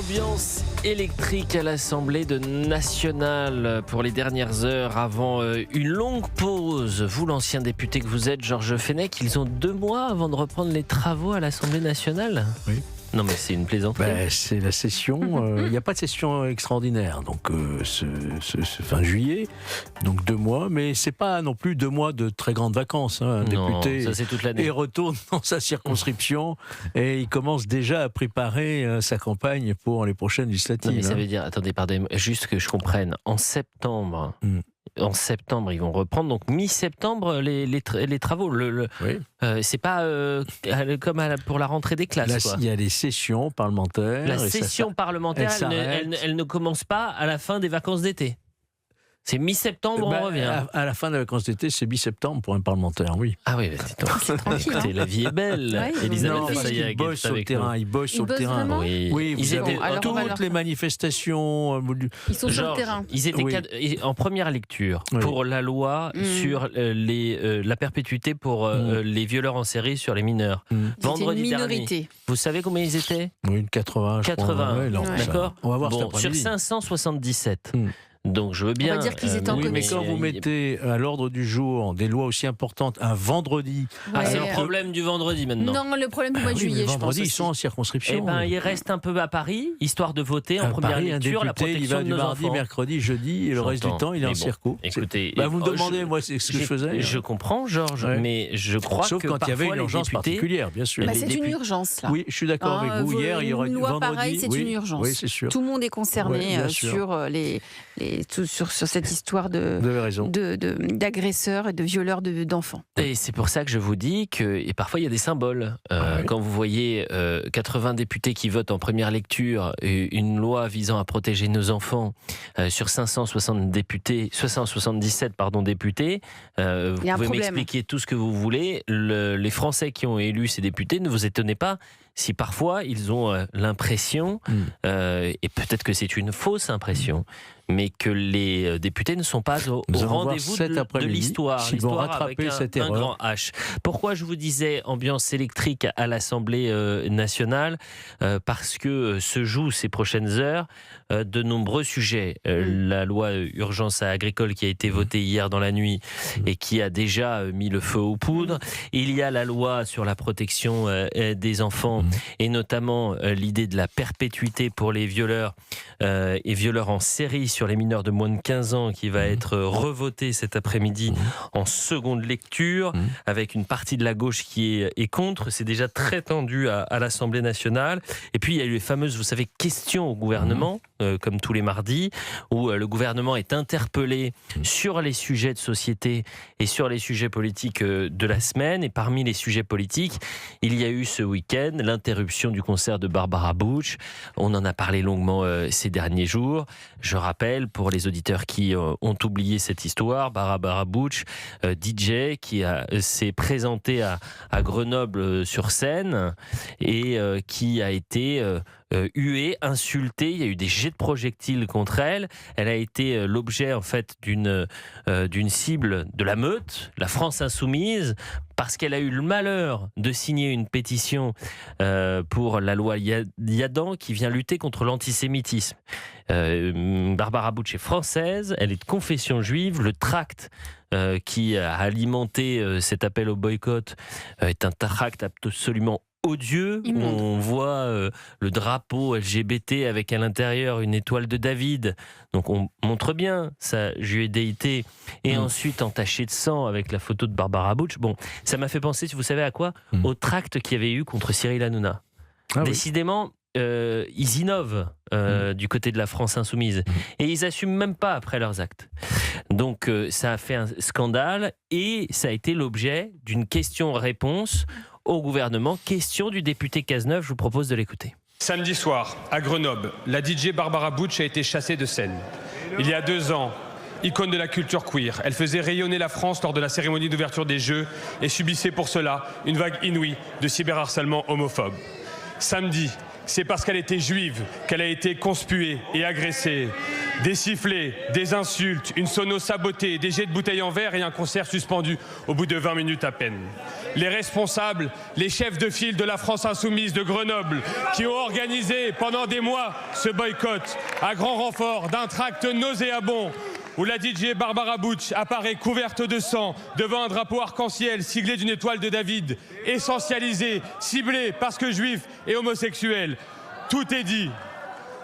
Ambiance électrique à l'Assemblée nationale pour les dernières heures avant une longue pause. Vous, l'ancien député que vous êtes, Georges Fenech, ils ont 2 mois avant de reprendre les travaux à l'Assemblée nationale. Oui. Non mais c'est une plaisanterie. C'est la session, il n'y a pas de session extraordinaire, donc ce fin juillet, donc 2 mois, mais c'est pas non plus 2 mois de très grandes vacances. Un député ça c'est toute l'année. Et retourne dans sa circonscription et il commence déjà à préparer sa campagne pour les prochaines législatives. Non mais ça veut dire, attendez, pardonnez-moi, juste que je comprenne, en septembre... En septembre, ils vont reprendre. Donc, mi-septembre, les travaux. Oui. C'est pas comme pour la rentrée des classes. Quoi. Il y a les sessions parlementaires. La session parlementaire, elle ne commence pas à la fin des vacances d'été. C'est mi-septembre, on revient. À la fin des vacances d'été, c'est mi-septembre pour un parlementaire, oui. Ah oui, écoutez, la vie est belle. Ouais, Elisabeth Assayag, il bosse sur le terrain. Il bosse sur le terrain. Oui, vous avez toutes les manifestations. Ils sont sur le terrain. Ils étaient en première lecture pour la loi sur la perpétuité pour les violeurs en série sur les mineurs. Vendredi dernier. Vous savez combien ils étaient ? Oui, une 80. 80. D'accord. On va voir bon, sur 577. Donc je veux bien. On va dire qu'ils étaient en commission. Mais quand vous mettez à l'ordre du jour des lois aussi importantes un vendredi. C'est le problème du vendredi maintenant. Non, le problème du mois de juillet, je pense. Vendredi, ils sont en circonscription. Eh ben, ils restent un peu à Paris, histoire de voter en première lecture la protection il va de du nos mardi, enfants. mercredi, jeudi, et le reste du temps, il est en circo. Écoutez, vous me demandez, moi, c'est ce que je faisais. Je comprends, Georges, mais je crois Sauf que quand il y avait une urgence particulière, bien sûr. C'est une urgence, là. Oui, je suis d'accord avec vous. Hier, il y aurait une loi pareille, c'est une urgence. Oui, c'est sûr. Tout le monde est concerné sur cette histoire d'agresseurs et de violeurs d'enfants. Et c'est pour ça que je vous dis que parfois il y a des symboles. Quand vous voyez 80 députés qui votent en première lecture une loi visant à protéger nos enfants sur 577 députés, vous pouvez m'expliquer tout ce que vous voulez. Les Français qui ont élu ces députés, ne vous étonnez pas si parfois ils ont l'impression, et peut-être que c'est une fausse impression, mais que les députés ne sont pas au rendez-vous de l'histoire. Ils vont rattraper cette erreur. Un grand H. Pourquoi je vous disais ambiance électrique à l'Assemblée nationale ? Parce que se jouent ces prochaines heures de nombreux sujets. La loi urgence agricole qui a été votée hier dans la nuit et qui a déjà mis le feu aux poudres. Il y a la loi sur la protection des enfants et notamment l'idée de la perpétuité pour les violeurs et violeurs en série sur les mineurs de moins de 15 ans qui va être revoté cet après-midi en seconde lecture avec une partie de la gauche qui est contre. C'est déjà très tendu à l'Assemblée nationale. Et puis il y a eu les fameuses, vous savez, questions au gouvernement, comme tous les mardis, où le gouvernement est interpellé sur les sujets de société et sur les sujets politiques de la semaine. Et parmi les sujets politiques, il y a eu ce week-end l'interruption du concert de Barbara Bush. On en a parlé longuement ces derniers jours. Je rappelle, pour les auditeurs qui ont oublié cette histoire, Barbara Bush, DJ, qui s'est présenté à Grenoble sur scène et qui a été huée, insultée. Il y a eu des jets de projectiles contre elle. Elle a été l'objet en fait d'une cible de la meute, la France insoumise, parce qu'elle a eu le malheur de signer une pétition pour la loi Yadan qui vient lutter contre l'antisémitisme. Barbara Bush est française, elle est de confession juive. Le tract qui a alimenté cet appel au boycott est un tract absolument odieux. On voit le drapeau LGBT avec à l'intérieur une étoile de David. Donc on montre bien sa judéité et ensuite entaché de sang avec la photo de Barbara Bush. Bon, ça m'a fait penser, si vous savez à quoi, au tract qu'il y avait eu contre Cyril Hanouna. Décidément, ils innovent du côté de la France insoumise et ils n'assument même pas après leurs actes. Donc ça a fait un scandale et ça a été l'objet d'une question-réponse au gouvernement. Question du député Cazeneuve, je vous propose de l'écouter. Samedi soir, à Grenoble, la DJ Barbara Bush a été chassée de scène. Il y a 2 ans, icône de la culture queer, elle faisait rayonner la France lors de la cérémonie d'ouverture des Jeux et subissait pour cela une vague inouïe de cyberharcèlement homophobe. Samedi, c'est parce qu'elle était juive qu'elle a été conspuée et agressée. Des sifflets, des insultes, une sono sabotée, des jets de bouteilles en verre et un concert suspendu au bout de 20 minutes à peine. les responsables, les chefs de file de la France insoumise de Grenoble, qui ont organisé pendant des mois ce boycott à grand renfort d'un tract nauséabond où la DJ Barbara Butch apparaît couverte de sang devant un drapeau arc-en-ciel siglé d'une étoile de David, essentialisé, ciblé parce que juif et homosexuel. Tout est dit.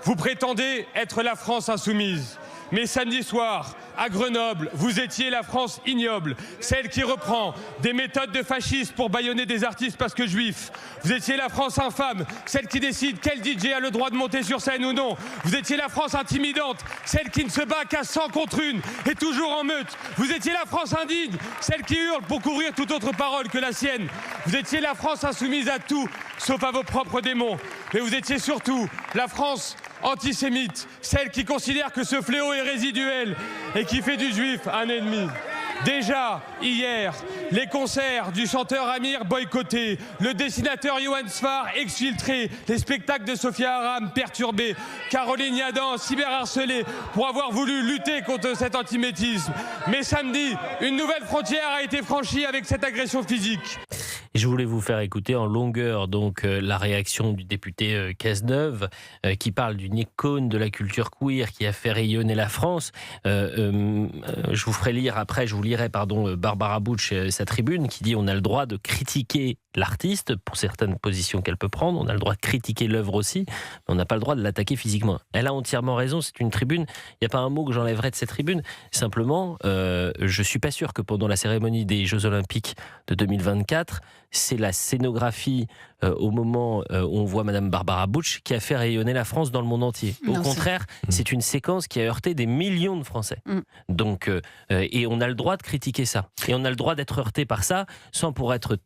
Vous prétendez être la France insoumise. Mais samedi soir, à Grenoble, vous étiez la France ignoble, celle qui reprend des méthodes de fascistes pour bâillonner des artistes parce que juifs. Vous étiez la France infâme, celle qui décide quel DJ a le droit de monter sur scène ou non. Vous étiez la France intimidante, celle qui ne se bat qu'à 100 contre 1 et toujours en meute. Vous étiez la France indigne, celle qui hurle pour couvrir toute autre parole que la sienne. Vous étiez la France insoumise à tout, sauf à vos propres démons. Mais vous étiez surtout la France antisémite, celle qui considère que ce fléau est résiduel et qui fait du juif un ennemi. Déjà, hier, les concerts du chanteur Amir boycottés, le dessinateur Johan Sfar exfiltré, les spectacles de Sophia Aram perturbés, Caroline Yadan cyberharcelée pour avoir voulu lutter contre cet antisémitisme. Mais samedi, une nouvelle frontière a été franchie avec cette agression physique. Et je voulais vous faire écouter en longueur donc la réaction du député Cazeneuve qui parle d'une icône de la culture queer qui a fait rayonner la France. Je vous ferai lire après, je vous lirai Barbara Butch sa tribune qui dit on a le droit de critiquer l'artiste pour certaines positions qu'elle peut prendre, on a le droit de critiquer l'œuvre aussi, mais on n'a pas le droit de l'attaquer physiquement. Elle a entièrement raison, c'est une tribune, il n'y a pas un mot que j'enlèverais de cette tribune, simplement je suis pas sûr que pendant la cérémonie des Jeux Olympiques de 2024, c'est la scénographie au moment où on voit Madame Barbara Butch qui a fait rayonner la France dans le monde entier. Au contraire, c'est une séquence qui a heurté des millions de Français. Donc, et on a le droit de critiquer ça. Et on a le droit d'être heurté par ça sans pour être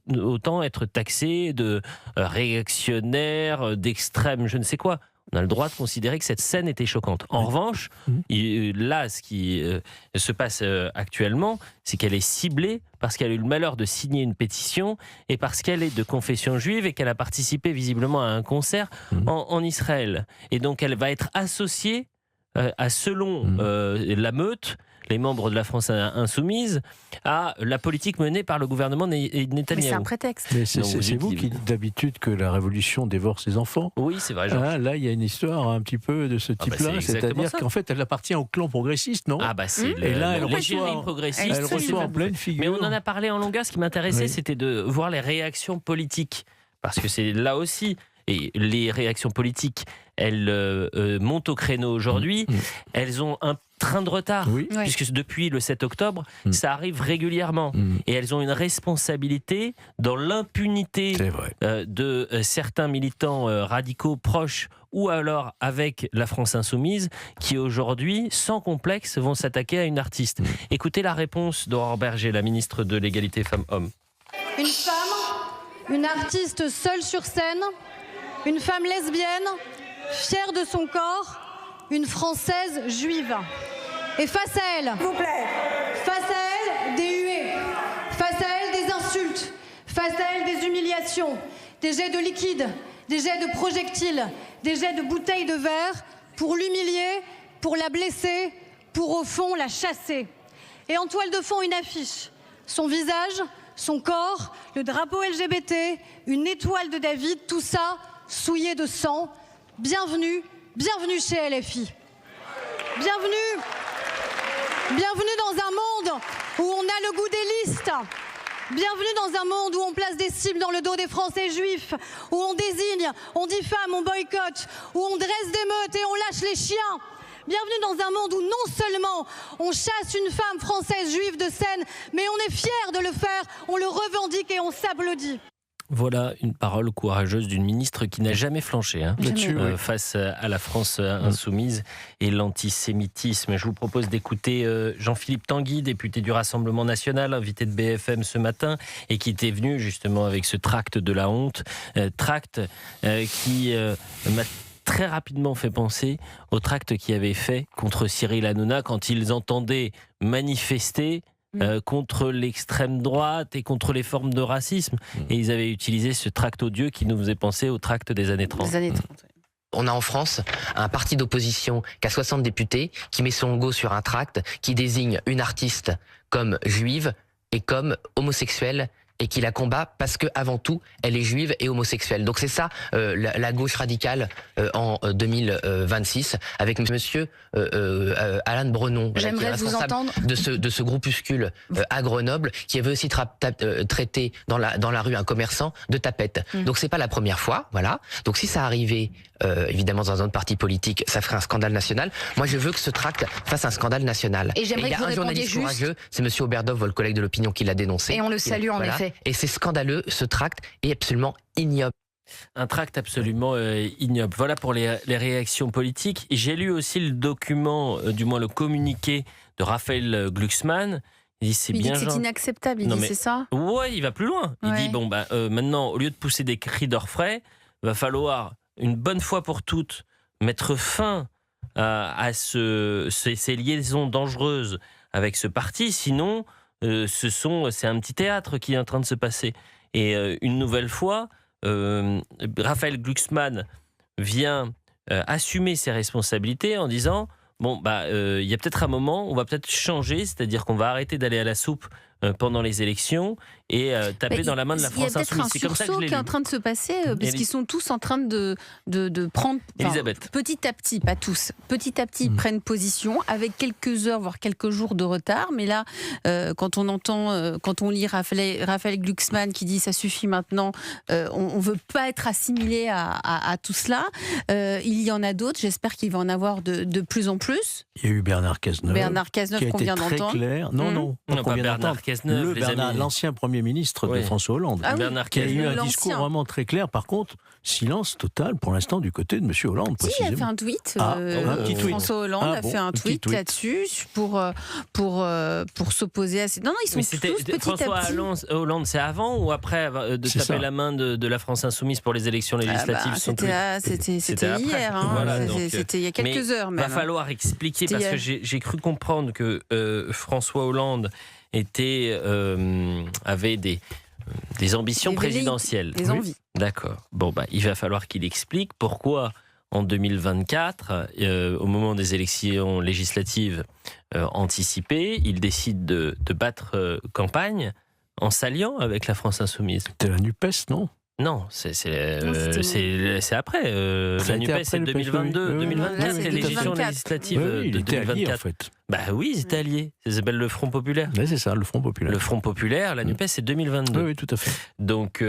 taxé de réactionnaire, d'extrême, je ne sais quoi. On a le droit de considérer que cette scène était choquante. En revanche, là, ce qui se passe actuellement, c'est qu'elle est ciblée parce qu'elle a eu le malheur de signer une pétition et parce qu'elle est de confession juive et qu'elle a participé visiblement à un concert en Israël. Et donc, elle va être associée à, selon la meute, les membres de la France insoumise, à la politique menée par le gouvernement Netanyahou. Mais c'est un prétexte. Mais c'est vous qui dites d'habitude que la révolution dévore ses enfants. Oui, c'est vrai. Là, il y a une histoire un petit peu de ce type-là, c'est-à-dire qu'en fait, elle appartient au clan progressiste, non ? Ah bah c'est Et là, elle reçoit en pleine figure. Mais on en a parlé en longueur. Ce qui m'intéressait, c'était de voir les réactions politiques, parce que c'est là aussi. Et les réactions politiques, elles montent au créneau aujourd'hui. Elles ont un train de retard, puisque depuis le 7 octobre, ça arrive régulièrement. Et elles ont une responsabilité dans l'impunité de certains militants radicaux proches ou alors avec la France insoumise, qui aujourd'hui, sans complexe, vont s'attaquer à une artiste. Écoutez la réponse d'Aurore Berger, la ministre de l'égalité femmes-hommes. Une femme, une artiste seule sur scène, une femme lesbienne, fière de son corps, une Française juive. Et face à elle, s'il vous plaît, face à elle, des huées, face à elle, des insultes, face à elle, des humiliations, des jets de liquide, des jets de projectiles, des jets de bouteilles de verre pour l'humilier, pour la blesser, pour au fond la chasser. Et en toile de fond, une affiche, son visage, son corps, le drapeau LGBT, une étoile de David, tout ça souillé de sang. Bienvenue, bienvenue chez LFI. Bienvenue dans un monde où on a le goût des listes. Bienvenue dans un monde où on place des cibles dans le dos des Français juifs, où on désigne, on diffame, on boycotte, où on dresse des meutes et on lâche les chiens. Bienvenue dans un monde où non seulement on chasse une femme française juive de scène, mais on est fier de le faire, on le revendique et on s'applaudit. Voilà une parole courageuse d'une ministre qui n'a jamais flanché face à la France insoumise et l'antisémitisme. Je vous propose d'écouter Jean-Philippe Tanguy, député du Rassemblement national, invité de BFM ce matin, et qui était venu justement avec ce tract de la honte, tract qui m'a très rapidement fait penser au tract qu'il avait fait contre Cyril Hanouna quand ils entendaient manifester contre l'extrême droite et contre les formes de racisme. Et ils avaient utilisé ce tract odieux qui nous faisait penser au tract des années 30. On a en France un parti d'opposition qui a 60 députés, qui met son logo sur un tract, qui désigne une artiste comme juive et comme homosexuelle et qui la combat parce que avant tout elle est juive et homosexuelle. Donc c'est ça la gauche radicale en 2026 avec monsieur Alain Brenon, qui est J'aimerais vous responsable entendre. de ce groupuscule à Grenoble qui avait aussi traité dans la rue un commerçant de tapette. Donc c'est pas la première fois, voilà. Donc si ça arrivait évidemment dans un autre parti politique, ça ferait un scandale national. Moi je veux que ce tract fasse un scandale national. Et j'aimerais il y a que vous un répondiez journaliste juste. courageux, c'est monsieur Oberdov, votre collègue de l'opinion, qui l'a dénoncé. Et on le salue en effet. Et c'est scandaleux, ce tract est absolument ignoble. Un tract absolument ignoble. Voilà pour les réactions politiques. J'ai lu aussi le document, du moins le communiqué de Raphaël Glucksmann. Il dit c'est Il dit bien que c'est gentil. inacceptable, il Non, dit mais- c'est ça. Ouais, il va plus loin. Il Ouais. dit bon maintenant, au lieu de pousser des cris d'orfraie, va falloir une bonne fois pour toutes mettre fin à ces liaisons dangereuses avec ce parti. Sinon, c'est un petit théâtre qui est en train de se passer. Et une nouvelle fois, Raphaël Glucksmann vient assumer ses responsabilités en disant bon, il y a peut-être un moment, on va peut-être changer, c'est-à-dire qu'on va arrêter d'aller à la soupe pendant les élections et taper Mais dans la main de la France Il y a peut-être insoumise. un C'est comme ça que je sursaut l'ai qui est en lu. train de se passer, parce Éli- qu'ils sont tous en train de prendre. Elisabeth. Petit à petit, pas tous, petit à petit, ils prennent position avec quelques heures, voire quelques jours de retard. Mais là, quand on lit Raphaël Glucksmann qui dit ça suffit maintenant, on ne veut pas être assimilé à tout cela. Il y en a d'autres, j'espère qu'il va en avoir de plus en plus. Il y a eu Bernard Cazeneuve. Bernard Cazeneuve qui a qu'on été vient très d'entendre. clair. Non, non, Non, qu'on pas vient Bernard d'entendre. Cazeneuve, les amis. L'ancien Premier ministre Oui. de François Hollande. Ah oui, Bernard Qui a eu un l'ancien. discours vraiment très clair. Par contre, silence total pour l'instant du côté de M. Hollande. Si, il a précisément. fait un tweet. Un petit tweet. François Hollande Ah a bon, fait un un petit tweet tweet. là-dessus pour s'opposer à ces. Non, ils sont Mais tous c'était petit François à petit. Hollande, c'est avant ou après de C'est taper ça. la main de la France insoumise pour les élections législatives son tweet C'était après. hier. Hein. Voilà, donc, C'était il y a quelques heures Il va même. falloir expliquer C'était parce que hier. j'ai cru comprendre que François Hollande avait des ambitions Des présidentielles. Des envies. D'accord. Bon, il va falloir qu'il explique pourquoi en 2024, au moment des élections législatives anticipées, il décide de battre campagne en s'alliant avec la France insoumise. C'était la NUPES, non? Non, c'est après. Ça a La été NUPES, après c'est le 2022. PSOE. 2024, Là, c'est c'est l'élection 2024. législative Oui, il de était allié, en 2024. fait. Oui, ils étaient alliés. Ça s'appelle le Front Populaire. Oui, c'est ça, le Front Populaire. Le Front Populaire, la NUPES, c'est 2022. Oui, oui, tout à fait. Donc,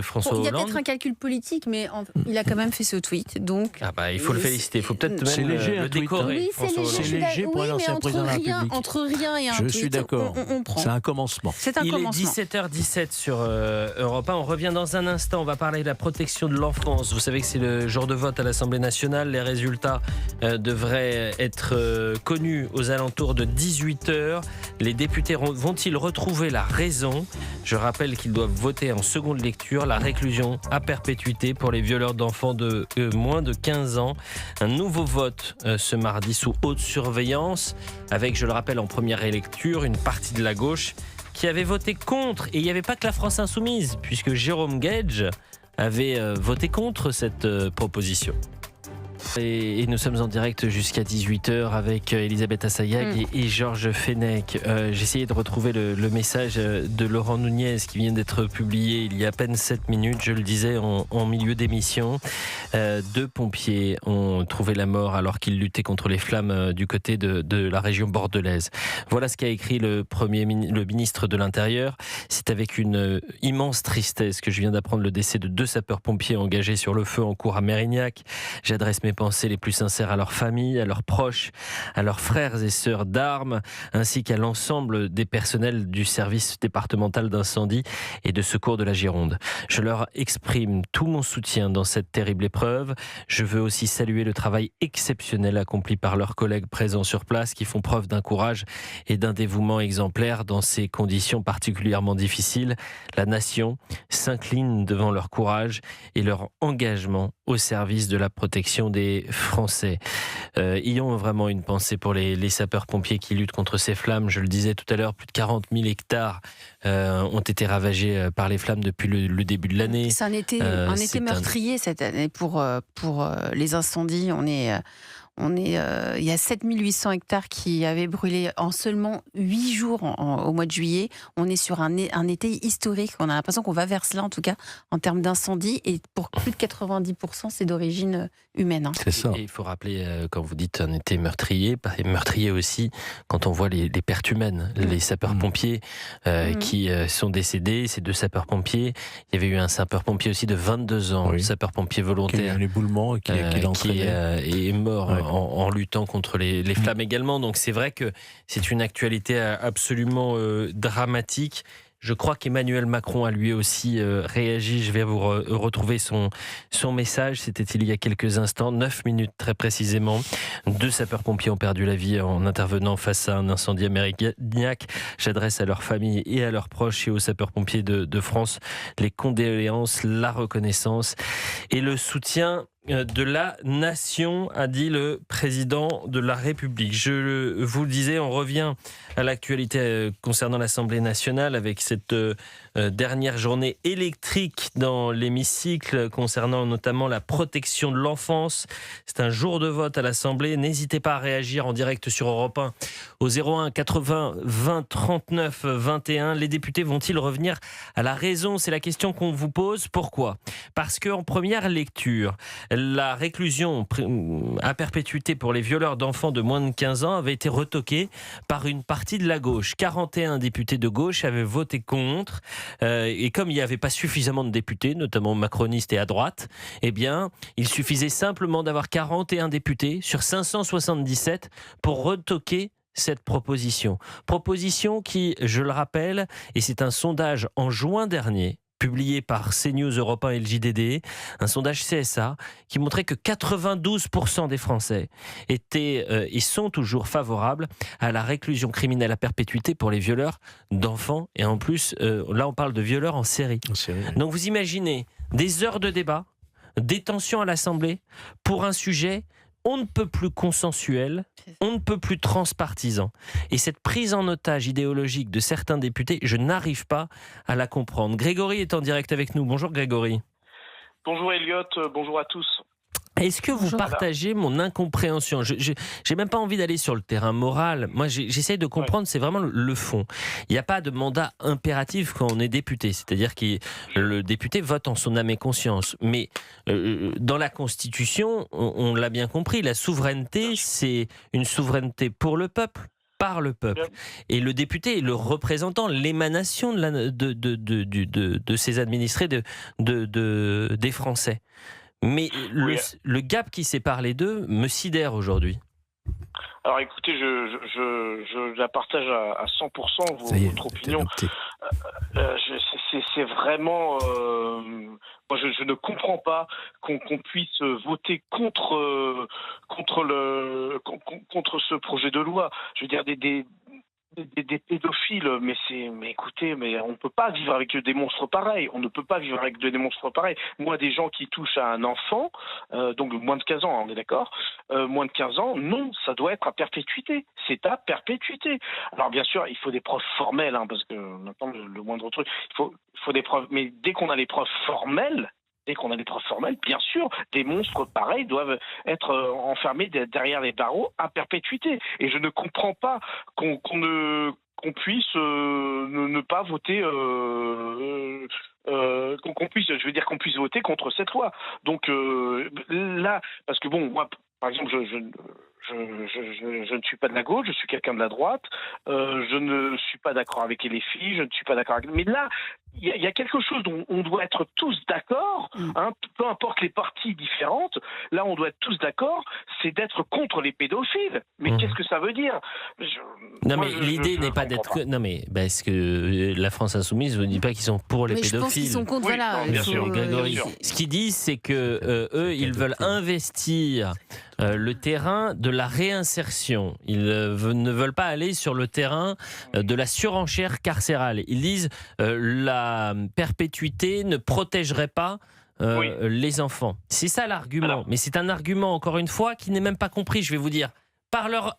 François Bon, il y a Hollande. peut-être un calcul politique, mais il a quand même fait ce tweet. Donc, Il faut le féliciter. Il faut peut-être C'est même léger, un le tweet, décorer. oui, c'est François léger. Hollande. C'est léger pour un ancien président de la République. Entre rien et un Je tweet, suis d'accord. on prend. C'est un commencement. C'est un Il est commencement. 17h17 sur Europe 1. On revient dans un instant. On va parler de la protection de l'enfance. Vous savez que c'est le jour de vote à l'Assemblée nationale. Les résultats devraient être connus aux alentours de 18h. Les députés vont-ils retrouver la raison? Je rappelle qu'ils doivent voter en seconde lecture la réclusion à perpétuité pour les violeurs d'enfants de moins de 15 ans. Un nouveau vote ce mardi sous haute surveillance avec, je le rappelle, en première lecture, une partie de la gauche qui avait voté contre. Et il n'y avait pas que la France insoumise, puisque Jérôme Gage avait voté contre cette proposition. Et nous sommes en direct jusqu'à 18h avec Elisabeth Assayag et Georges Fenech. J'ai essayé de retrouver le message de Laurent Nunez qui vient d'être publié il y a à peine 7 minutes, je le disais en milieu d'émission. 2 pompiers ont trouvé la mort alors qu'ils luttaient contre les flammes du côté de la région bordelaise. Voilà ce qu'a écrit le ministre de l'Intérieur. C'est avec une immense tristesse que je viens d'apprendre le décès de 2 sapeurs-pompiers engagés sur le feu en cours à Mérignac. J'adresse mes pensées les plus sincères à leurs familles, à leurs proches, à leurs frères et sœurs d'armes, ainsi qu'à l'ensemble des personnels du service départemental d'incendie et de secours de la Gironde. Je leur exprime tout mon soutien dans cette terrible épreuve. Je veux aussi saluer le travail exceptionnel accompli par leurs collègues présents sur place qui font preuve d'un courage et d'un dévouement exemplaire dans ces conditions particulièrement difficiles. La nation s'incline devant leur courage et leur engagement au service de la protection des Français. Ayons vraiment une pensée pour les sapeurs-pompiers qui luttent contre ces flammes. Je le disais tout à l'heure, plus de 40 000 hectares ont été ravagés par les flammes depuis le début de l'année. C'est un été meurtrier cette année pour les incendies. il y a 7800 hectares qui avaient brûlé en seulement 8 jours au mois de juillet. On est sur un été historique. On a l'impression qu'on va vers cela, en tout cas, en termes d'incendie. Et pour plus de 90%, c'est d'origine humaine. C'est ça. Et il faut rappeler, quand vous dites un été meurtrier aussi, quand on voit les pertes humaines, les sapeurs-pompiers qui sont décédés, ces 2 sapeurs-pompiers. Il y avait eu un sapeur-pompier aussi de 22 ans, sapeur-pompier volontaire. Qui a eu un éboulement et qui est mort en luttant contre les flammes également. Donc c'est vrai que c'est une actualité absolument dramatique. Je crois qu'Emmanuel Macron a lui aussi réagi. Je vais vous retrouver son message. C'était il y a quelques instants, 9 minutes très précisément. 2 sapeurs-pompiers ont perdu la vie en intervenant face à un incendie ammoniaque. J'adresse à leurs familles et à leurs proches et aux sapeurs-pompiers de France les condoléances, la reconnaissance et le soutien de la nation, a dit le président de la République. Je vous le disais, on revient à l'actualité concernant l'Assemblée nationale avec cette dernière journée électrique dans l'hémicycle concernant notamment la protection de l'enfance. C'est un jour de vote à l'Assemblée. N'hésitez pas à réagir en direct sur Europe 1 au 01 80 20 39 21. Les députés vont-ils revenir à la raison? C'est la question qu'on vous pose. Pourquoi? Parce qu'en première lecture, la réclusion à perpétuité pour les violeurs d'enfants de moins de 15 ans avait été retoquée par une partie de la gauche. 41 députés de gauche avaient voté contre. Et comme il n'y avait pas suffisamment de députés, notamment macronistes et à droite, eh bien, il suffisait simplement d'avoir 41 députés sur 577 pour retoquer cette proposition. Proposition qui, je le rappelle, et c'est un sondage en juin dernier, publié par CNews, Europe 1 et le JDD, un sondage CSA qui montrait que 92% des Français étaient et sont toujours favorables à la réclusion criminelle à perpétuité pour les violeurs d'enfants. Et en plus, là on parle de violeurs en série. Donc vous imaginez des heures de débat, des tensions à l'Assemblée pour un sujet on ne peut plus consensuel, on ne peut plus transpartisan. Et cette prise en otage idéologique de certains députés, je n'arrive pas à la comprendre. Grégory est en direct avec nous. Bonjour Grégory. Bonjour Elliot, bonjour à tous. Est-ce que vous partagez mon incompréhension? Je n'ai même pas envie d'aller sur le terrain moral. Moi, j'essaie de comprendre, c'est vraiment le fond. Il n'y a pas de mandat impératif quand on est député. C'est-à-dire que le député vote en son âme et conscience. Mais dans la Constitution, on l'a bien compris, la souveraineté, c'est une souveraineté pour le peuple, par le peuple. Et le député est le représentant, l'émanation de ses administrés, des Français. Mais le gap qui sépare les deux me sidère aujourd'hui. Alors écoutez, je la partage à 100%, votre opinion. C'est vraiment... moi, je ne comprends pas qu'on puisse voter contre ce projet de loi. Je veux dire, des pédophiles, mais écoutez, mais on ne peut pas vivre avec des monstres pareils. On ne peut pas vivre avec des monstres pareils. Moi, des gens qui touchent à un enfant, donc moins de 15 ans, on est d'accord, moins de 15 ans, non, ça doit être à perpétuité. C'est à perpétuité. Alors bien sûr, il faut des preuves formelles, parce que maintenant le moindre truc, il faut des preuves. Mais dès qu'on a les preuves formelles, bien sûr, des monstres pareils doivent être enfermés derrière les barreaux à perpétuité. Et je ne comprends pas qu'on puisse ne pas voter, qu'on puisse voter contre cette loi. Donc là, parce que bon, moi, par exemple, je ne suis pas de la gauche, je suis quelqu'un de la droite. Je ne suis pas d'accord avec les filles, je ne suis pas d'accord avec... Mais là, il y a quelque chose dont on doit être tous d'accord, peu importe les parties différentes. Là, on doit être tous d'accord, c'est d'être contre les pédophiles. Mais qu'est-ce que ça veut dire? L'idée n'est pas d'être... Non, mais est-ce que la France Insoumise ne dit pas qu'ils sont pour les pédophiles? Je pense qu'ils sont contre, voilà. Bien sûr, Grégory. Ce qu'ils disent, c'est que eux, ils veulent investir le terrain de la réinsertion. Ils ne veulent pas aller sur le terrain de la surenchère carcérale. Ils disent la perpétuité ne protégerait pas les enfants. C'est ça l'argument. Mais c'est un argument, encore une fois, qui n'est même pas compris, je vais vous dire, par leurs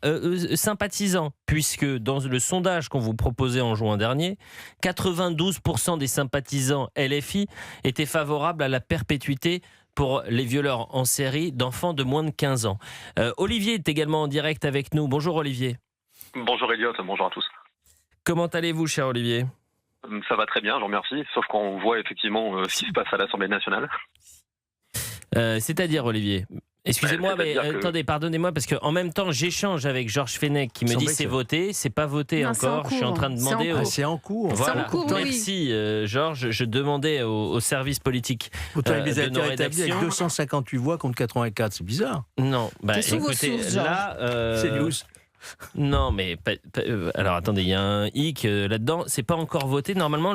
sympathisants, puisque dans le sondage qu'on vous proposait en juin dernier, 92% des sympathisants LFI étaient favorables à la perpétuité pour les violeurs en série d'enfants de moins de 15 ans. Olivier est également en direct avec nous. Bonjour Olivier. Bonjour Elliot, bonjour à tous. Comment allez-vous, cher Olivier ? Ça va très bien, je vous remercie, sauf qu'on voit effectivement ce qui se passe à l'Assemblée nationale. C'est-à-dire, Olivier ? Excusez-moi, mais attendez, pardonnez-moi, parce qu'en même temps, j'échange avec Georges Fenech qui me dit c'est voté, c'est pas voté Non, encore. Je suis en train de demander. C'est en cours. Voilà. C'est en cours, oui. Merci, Georges. Je demandais au service politique Pourtant, il les de a nos été rétablis avec rédactions. 258 voix contre 84. C'est bizarre. Non, Quelles sont vos écoutez, sources, là, C'est news. non, mais alors attendez, il y a un hic là-dedans. C'est pas encore voté. Normalement,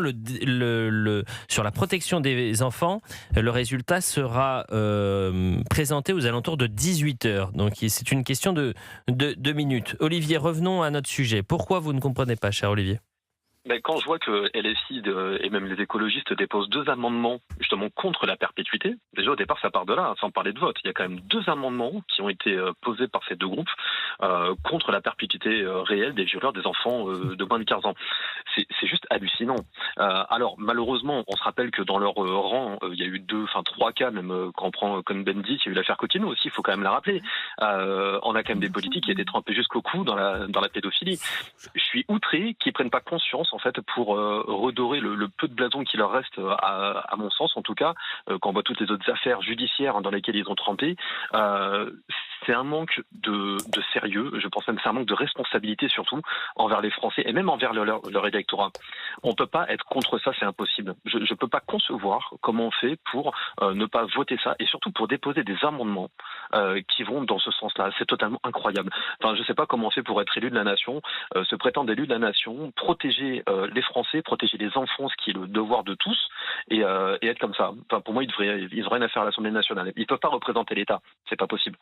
sur la protection des enfants, le résultat sera présenté aux alentours de 18h. Donc c'est une question de 2 minutes. Olivier, revenons à notre sujet. Pourquoi vous ne comprenez pas, cher Olivier ? Mais quand je vois que LFI et même les écologistes déposent 2 amendements justement contre la perpétuité, déjà au départ ça part de là, sans parler de vote. Il y a quand même 2 amendements qui ont été posés par ces 2 groupes contre la perpétuité réelle des violeurs des enfants de moins de 15 ans. C'est juste hallucinant. Alors malheureusement, on se rappelle que dans leur rang, il y a eu 3 cas, même quand on prend Cohn-Bendit, il y a eu l'affaire Cottineau aussi, il faut quand même la rappeler. On a quand même des politiques qui étaient trempés jusqu'au cou dans la pédophilie. Je suis outré qu'ils prennent pas conscience en fait pour redorer le peu de blason qui leur reste, à mon sens en tout cas, quand on voit toutes les autres affaires judiciaires dans lesquelles ils ont trempé. C'est un manque de sérieux, je pense même que c'est un manque de responsabilité surtout envers les Français et même envers leur électorat. On ne peut pas être contre ça, c'est impossible. Je ne peux pas concevoir comment on fait pour ne pas voter ça et surtout pour déposer des amendements qui vont dans ce sens-là. C'est totalement incroyable. Enfin, je ne sais pas comment on fait pour être élu de la nation, se prétendre élu de la nation, protéger les Français, protéger les enfants, ce qui est le devoir de tous, et être comme ça. Enfin, pour moi, ils n'auraient rien à faire à l'Assemblée nationale. Ils ne peuvent pas représenter l'État. C'est pas possible.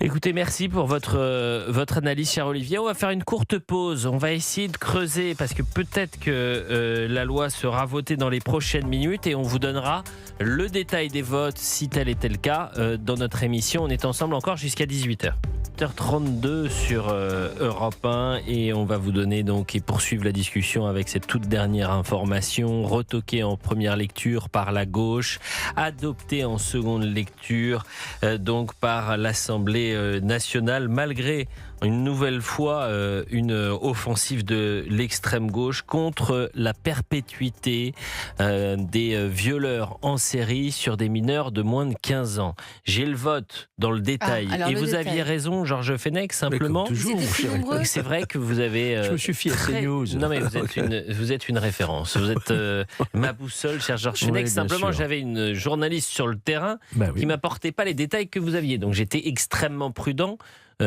Écoutez, merci pour votre analyse, cher Olivier. On va faire une courte pause. On va essayer de creuser parce que peut-être que la loi sera votée dans les prochaines minutes et on vous donnera le détail des votes si tel était le cas dans notre émission. On est ensemble encore jusqu'à 18h. 8h32 sur Europe 1 et on va vous donner donc et poursuivre la discussion avec cette toute dernière information retoquée en première lecture par la gauche, adoptée en seconde lecture donc par l'Assemblée nationale malgré une nouvelle fois une offensive de l'extrême gauche contre la perpétuité des violeurs en série sur des mineurs de moins de 15 ans. J'ai le vote dans le détail. Et vous aviez raison, Georges Fenech, simplement. Toujours, c'est vrai que vous avez... je me suis fié à CNews. Non mais vous êtes une référence. Vous êtes ma boussole, cher Georges Fenech. Simplement, j'avais une journaliste sur le terrain qui m'apportait pas les détails que vous aviez. Donc j'étais extrêmement prudent.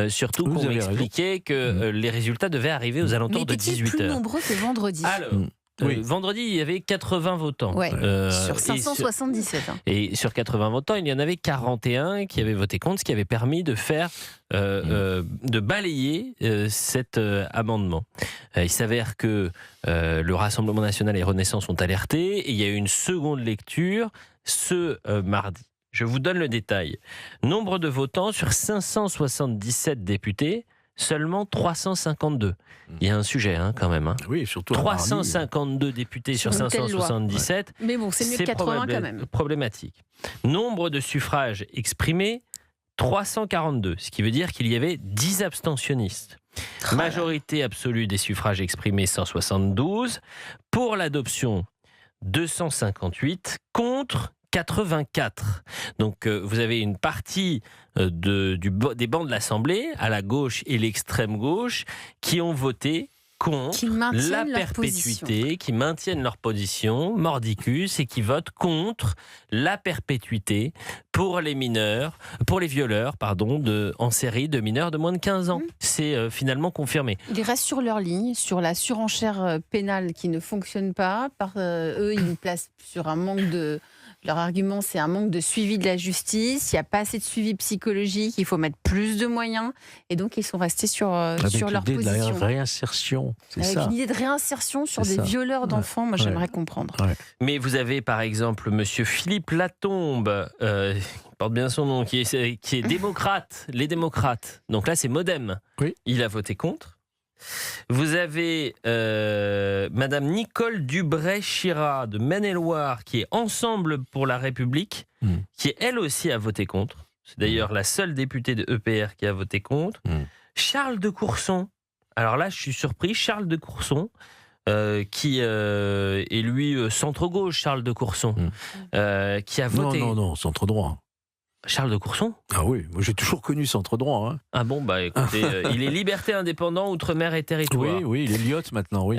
Surtout qu'on m'expliquait que les résultats devaient arriver aux alentours de 18h. Mais plus nombreux que vendredi. Alors, vendredi, il y avait 80 votants. Ouais, sur 577. Et sur 80 votants, il y en avait 41 qui avaient voté contre, ce qui avait permis de faire, de balayer cet amendement. Il s'avère que le Rassemblement national et Renaissance ont alerté et il y a eu une seconde lecture ce mardi. Je vous donne le détail. Nombre de votants sur 577 députés, seulement 352. Il y a un sujet quand même. Oui, surtout 352 députés sur 577. Ouais. Mais bon, c'est mieux que 80 quand même. Problématique. Nombre de suffrages exprimés, 342. Ce qui veut dire qu'il y avait 10 abstentionnistes. Majorité absolue des suffrages exprimés, 172. Pour l'adoption, 258. Contre 84. Donc vous avez une partie des bancs de l'Assemblée, à la gauche et l'extrême gauche, qui ont voté contre la perpétuité, qui maintiennent leur position, mordicus, et qui votent contre la perpétuité pour les mineurs, pour les violeurs, en série de mineurs de moins de 15 ans. C'est finalement confirmé. Ils restent sur leur ligne, sur la surenchère pénale qui ne fonctionne pas. Eux, ils nous placent sur un manque de... Leur argument, c'est un manque de suivi de la justice. Il n'y a pas assez de suivi psychologique. Il faut mettre plus de moyens. Et donc, ils sont restés sur leur position. Avec l'idée de la réinsertion, c'est ça. Avec une idée de réinsertion sur des violeurs d'enfants, moi, j'aimerais comprendre. Ouais. Mais vous avez, par exemple, monsieur Philippe Latombe, il porte bien son nom, qui est démocrate, les démocrates. Donc là, c'est Modem. Oui. Il a voté contre. Vous avez Madame Nicole Dubray-Chirat de Maine-et-Loire qui est Ensemble pour la République, qui elle aussi a voté contre. C'est d'ailleurs la seule députée de EPR qui a voté contre. Charles de Courson. Alors là, je suis surpris. Charles de Courson, qui est lui centre-gauche, Charles de Courson, qui a voté... Non, centre-droit. Charles de Courson ? Ah oui, moi j'ai toujours connu centre-droit. Hein. Ah bon, bah écoutez, il est liberté indépendant, outre-mer et territoire. Oui, il est Lyotte maintenant, oui.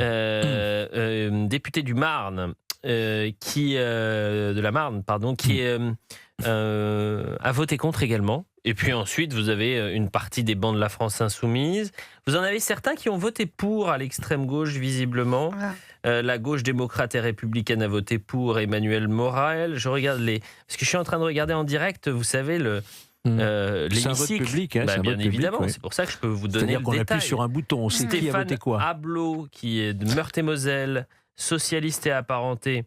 Député du Marne, de la Marne, pardon, qui a voté contre également. Et puis ensuite, vous avez une partie des bancs de la France insoumise. Vous en avez certains qui ont voté pour à l'extrême gauche, visiblement. La gauche démocrate et républicaine a voté pour Emmanuel Morel. Je regarde parce que je suis en train de regarder en direct, vous savez, l'hémicycle. C'est un vote public, hein, bien public, évidemment. oui. C'est pour ça que je peux vous donner le C'est-à-dire qu'on détail. appuie sur un bouton, on sait qui a voté quoi. Stéphane Ablot, qui est de Meurthe-et-Moselle, socialiste et apparenté,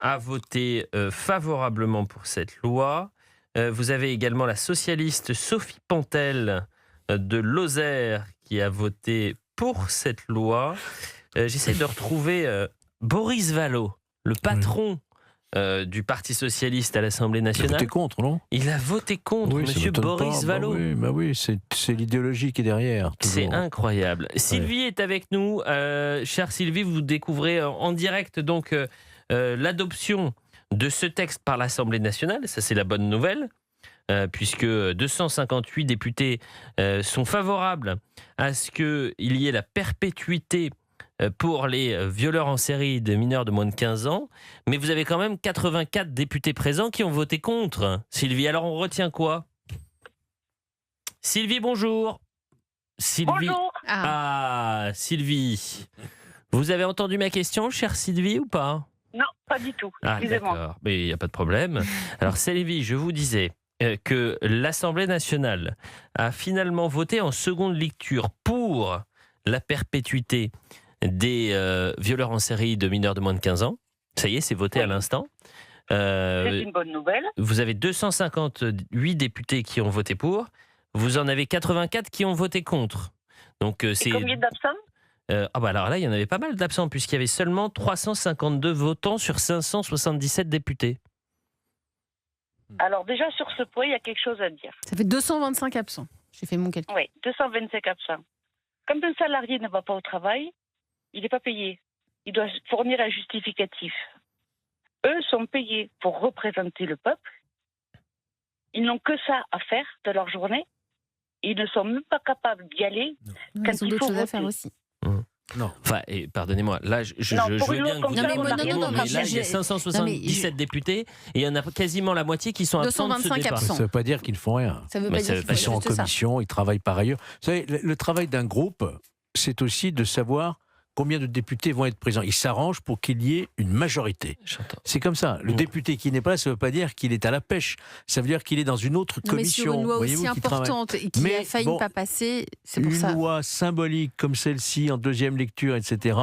a voté favorablement pour cette loi. Vous avez également la socialiste Sophie Pantel de Lozère qui a voté pour cette loi. J'essaie de retrouver Boris Vallaud, le patron du Parti socialiste à l'Assemblée nationale. Il a voté contre, non ? Il a voté contre, oui, monsieur Boris Vallaud. Oui, c'est l'idéologie qui est derrière. C'est incroyable. Sylvie est avec nous. Chère Sylvie, vous découvrez en direct donc l'adoption de ce texte par l'Assemblée nationale. Ça, c'est la bonne nouvelle, puisque 258 députés sont favorables à ce qu'il y ait la perpétuité pour les violeurs en série de mineurs de moins de 15 ans. Mais vous avez quand même 84 députés présents qui ont voté contre. Sylvie, alors on retient quoi ? Sylvie, bonjour. Sylvie. Bonjour. Sylvie. Vous avez entendu ma question, chère Sylvie, ou pas ? Non, pas du tout. Excusez-moi. D'accord, mais il n'y a pas de problème. Alors, Sylvie, je vous disais que l'Assemblée nationale a finalement voté en seconde lecture pour la perpétuité des violeurs en série de mineurs de moins de 15 ans. Ça y est, c'est voté à l'instant. C'est une bonne nouvelle. Vous avez 258 députés qui ont voté pour. Vous en avez 84 qui ont voté contre. Donc, c'est combien d'absents ? Alors là, il y en avait pas mal d'absents, puisqu'il y avait seulement 352 votants sur 577 députés. Alors déjà, sur ce point, il y a quelque chose à dire. Ça fait 225 absents. J'ai fait mon calcul. Oui, 225 absents. Quand un salarié ne va pas au travail, il n'est pas payé. Il doit fournir un justificatif. Eux sont payés pour représenter le peuple. Ils n'ont que ça à faire de leur journée. Ils ne sont même pas capables d'y aller quand ils ont il d'autres faut choses à voter. faire aussi. Non. Enfin, pardonnez-moi, là, je veux bien que vous Non, mais donniez non, mais là, il y a 577 députés et il y en a quasiment la moitié qui sont absents de ce 225 débat. absents. Ça ne veut pas dire qu'ils ne font rien. Ça veut Mais pas ça dire veut pas Ils qu'il sont faut en juste ça. commission, ils travaillent par ailleurs. Vous savez, le travail d'un groupe, c'est aussi de savoir combien de députés vont être présents. Ils s'arrangent pour qu'il y ait une majorité. J'entends. C'est comme ça. Le député qui n'est pas là, ça ne veut pas dire qu'il est à la pêche. Ça veut dire qu'il est dans une autre Non, mais sur commission. une loi Voyez-vous, aussi qui travaille. importante et qui Mais a failli bon, ne pas passer, c'est pour Une ça. loi symbolique comme celle-ci, en deuxième lecture, etc.,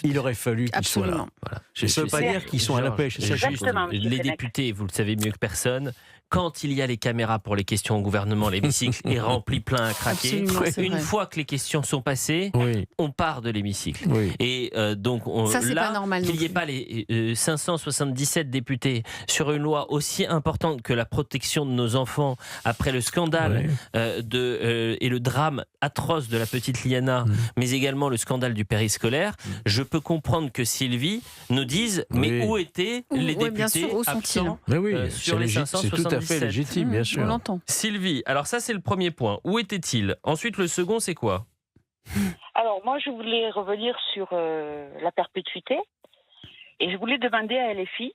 il aurait fallu qu'il soit là. Absolument. Voilà. Ça ne veut pas dire qu'ils sont à la pêche. C'est ça, Juste, Exactement, les monsieur Fenech. députés, vous le savez mieux que personne, quand il y a les caméras pour les questions au gouvernement, l'hémicycle est rempli plein à craquer. Absolument, c'est Une vrai. fois que les questions sont passées, Oui, on part de l'hémicycle. oui. Et donc, Ça, c'est là, pas normal qu'il non n'y ait plus. pas les 577 députés sur une loi aussi importante que la protection de nos enfants après le scandale et le drame atroce de la petite Liana, mais également le scandale du périscolaire, je peux comprendre que Sylvie nous dise mais où étaient les Oui, bien députés sûr, où sont-ils absents Mais oui, sur les c'est tout à fait 577. légitime, bien On sûr. l'entend. Sylvie, alors ça c'est le premier point. Où était-il ? Ensuite, le second, c'est quoi ? Alors moi, je voulais revenir sur la perpétuité et je voulais demander à LFI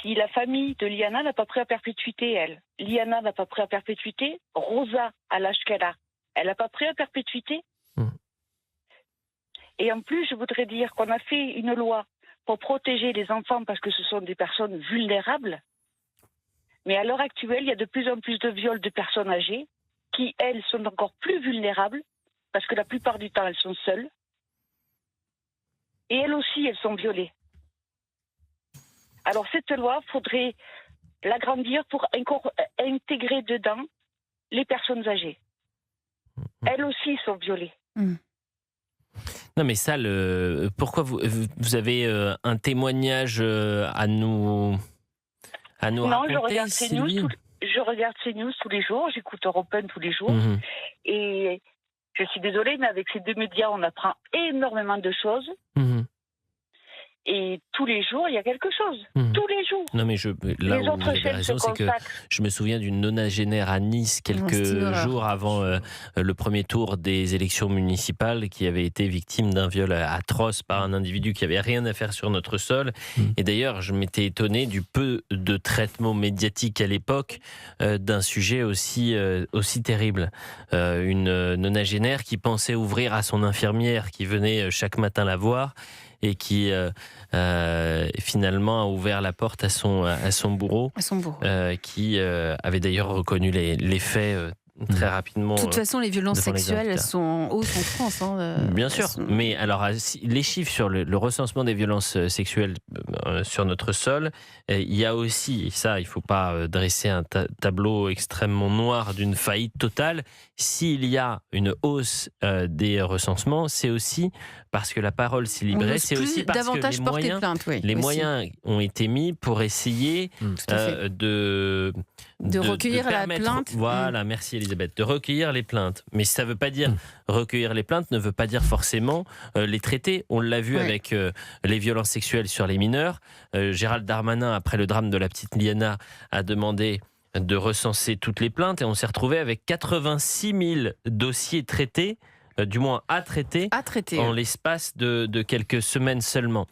si la famille de Liana n'a pas pris à perpétuité, elle. Liana n'a pas pris à perpétuité, Rosa, à l'âge qu'elle a, elle n'a pas pris à perpétuité. Et en plus, je voudrais dire qu'on a fait une loi pour protéger les enfants parce que ce sont des personnes vulnérables. Mais à l'heure actuelle, il y a de plus en plus de viols de personnes âgées qui, elles, sont encore plus vulnérables parce que la plupart du temps, elles sont seules. Et elles aussi, elles sont violées. Alors cette loi, il faudrait l'agrandir pour intégrer dedans les personnes âgées. Elles aussi sont violées. Non, mais ça, pourquoi vous avez un témoignage à nous Non, raconter, je regarde Sylvie? Je regarde CNews tous les jours, j'écoute Europe 1 tous les jours. Mhm. Et je suis désolée, mais avec ces deux médias, on apprend énormément de choses. Mhm. Et tous les jours, il y a quelque chose. Mhm. Tous les jours. Non, mais là Les où autres vous avez chaînes raison, se c'est que consacrent. je me souviens d'une nonagénaire à Nice c'est une quelques horreur. jours avant le premier tour des élections municipales qui avait été victime d'un viol atroce par un individu qui avait rien à faire sur notre sol. Et d'ailleurs, je m'étais étonné du peu de traitement médiatique à l'époque d'un sujet aussi terrible. Une nonagénaire qui pensait ouvrir à son infirmière qui venait chaque matin la voir et qui finalement a ouvert la porte à son bourreau, À son bourreau. qui avait d'ailleurs reconnu les faits très rapidement. De toute façon, les violences devant les sexuelles, elles enquêteurs. sont en hausse en France. Bien Elles sûr, sont- mais alors les chiffres sur le recensement des violences sexuelles sur notre sol, il y a aussi, et ça il ne faut pas dresser un tableau extrêmement noir d'une faillite totale, s'il y a une hausse des recensements, c'est aussi parce que la parole s'est On libérée, n'ose c'est plus aussi parce que davantage porter plainte, oui. les aussi. moyens ont été mis pour essayer Tout à fait. de recueillir la permettre- plainte. Voilà, merci Elisabeth, de recueillir les plaintes. Mais ça ne veut pas dire recueillir les plaintes, ne veut pas dire forcément les traiter. On l'a vu Ouais. avec les violences sexuelles sur les mineurs. Gérald Darmanin, après le drame de la petite Liana, a demandé de recenser toutes les plaintes et on s'est retrouvé avec 86 000 dossiers traités, du moins à traiter, À traiter. en l'espace de quelques semaines seulement.